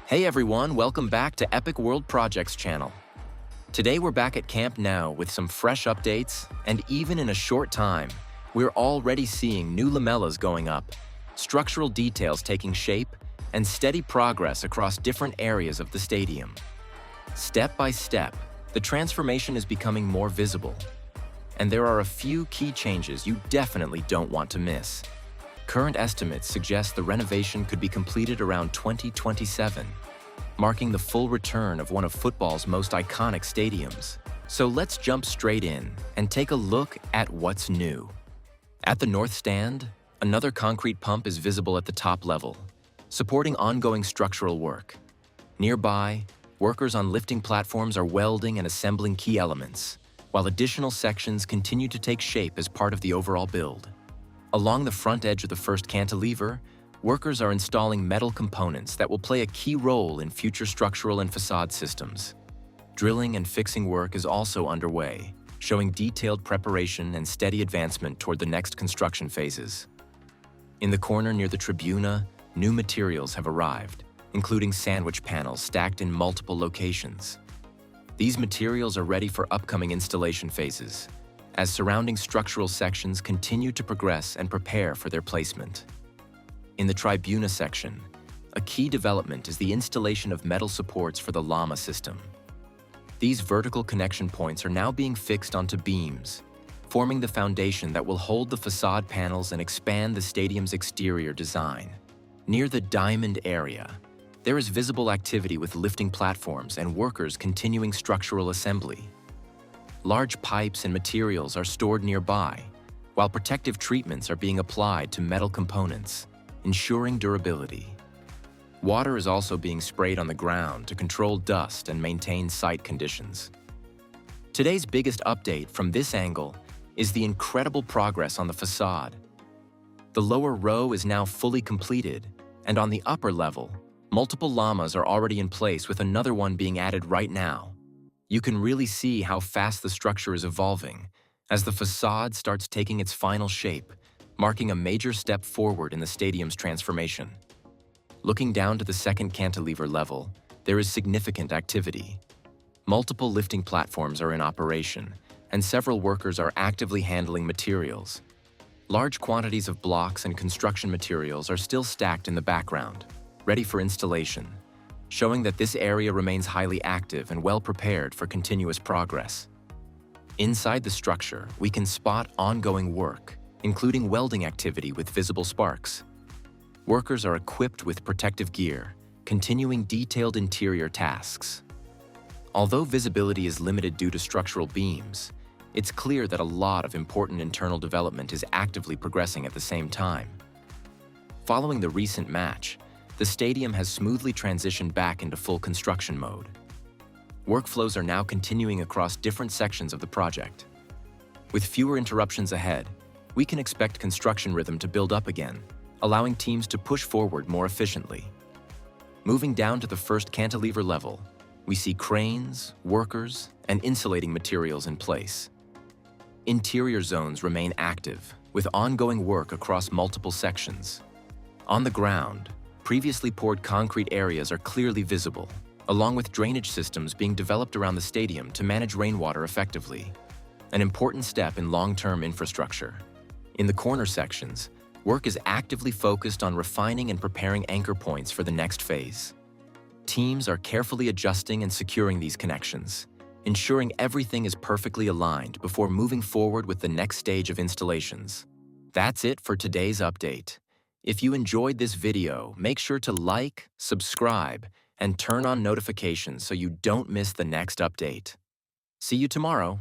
Hey everyone, welcome back to Epic World Projects channel. Today we're back at Camp Nou with some fresh updates, and even in a short time, we're already seeing new lamellas going up, structural details taking shape, and steady progress across different areas of the stadium. Step by step, the transformation is becoming more visible, and there are a few key changes you definitely don't want to miss. Current estimates suggest the renovation could be completed around 2027, marking the full return of one of football's most iconic stadiums. So let's jump straight in and take a look at what's new. At the north stand, another concrete pump is visible at the top level, supporting ongoing structural work. Nearby, workers on lifting platforms are welding and assembling key elements, while additional sections continue to take shape as part of the overall build. Along the front edge of the first cantilever, workers are installing metal components that will play a key role in future structural and facade systems. Drilling and fixing work is also underway, showing detailed preparation and steady advancement toward the next construction phases. In the corner near the Tribuna, new materials have arrived, including sandwich panels stacked in multiple locations. These materials are ready for upcoming installation phases, as surrounding structural sections continue to progress and prepare for their placement. In the Tribuna section, a key development is the installation of metal supports for the llama system. These vertical connection points are now being fixed onto beams, forming the foundation that will hold the facade panels and expand the stadium's exterior design. Near the diamond area, there is visible activity with lifting platforms and workers continuing structural assembly. Large pipes and materials are stored nearby, while protective treatments are being applied to metal components, ensuring durability. Water is also being sprayed on the ground to control dust and maintain site conditions. Today's biggest update from this angle is the incredible progress on the facade. The lower row is now fully completed, and on the upper level, multiple llamas are already in place with another one being added right now. You can really see how fast the structure is evolving as the facade starts taking its final shape, marking a major step forward in the stadium's transformation. Looking down to the second cantilever level, there is significant activity. Multiple lifting platforms are in operation, and several workers are actively handling materials. Large quantities of blocks and construction materials are still stacked in the background, ready for installation, showing that this area remains highly active and well prepared for continuous progress. Inside the structure, we can spot ongoing work, including welding activity with visible sparks. Workers are equipped with protective gear, continuing detailed interior tasks. Although visibility is limited due to structural beams, it's clear that a lot of important internal development is actively progressing at the same time. Following the recent match, the stadium has smoothly transitioned back into full construction mode. Workflows are now continuing across different sections of the project. With fewer interruptions ahead, we can expect construction rhythm to build up again, allowing teams to push forward more efficiently. Moving down to the first cantilever level, we see cranes, workers, and insulating materials in place. Interior zones remain active, with ongoing work across multiple sections. On the ground, previously poured concrete areas are clearly visible, along with drainage systems being developed around the stadium to manage rainwater effectively, an important step in long-term infrastructure. In the corner sections, work is actively focused on refining and preparing anchor points for the next phase. Teams are carefully adjusting and securing these connections, ensuring everything is perfectly aligned before moving forward with the next stage of installations. That's it for today's update. If you enjoyed this video, make sure to like, subscribe, and turn on notifications so you don't miss the next update. See you tomorrow.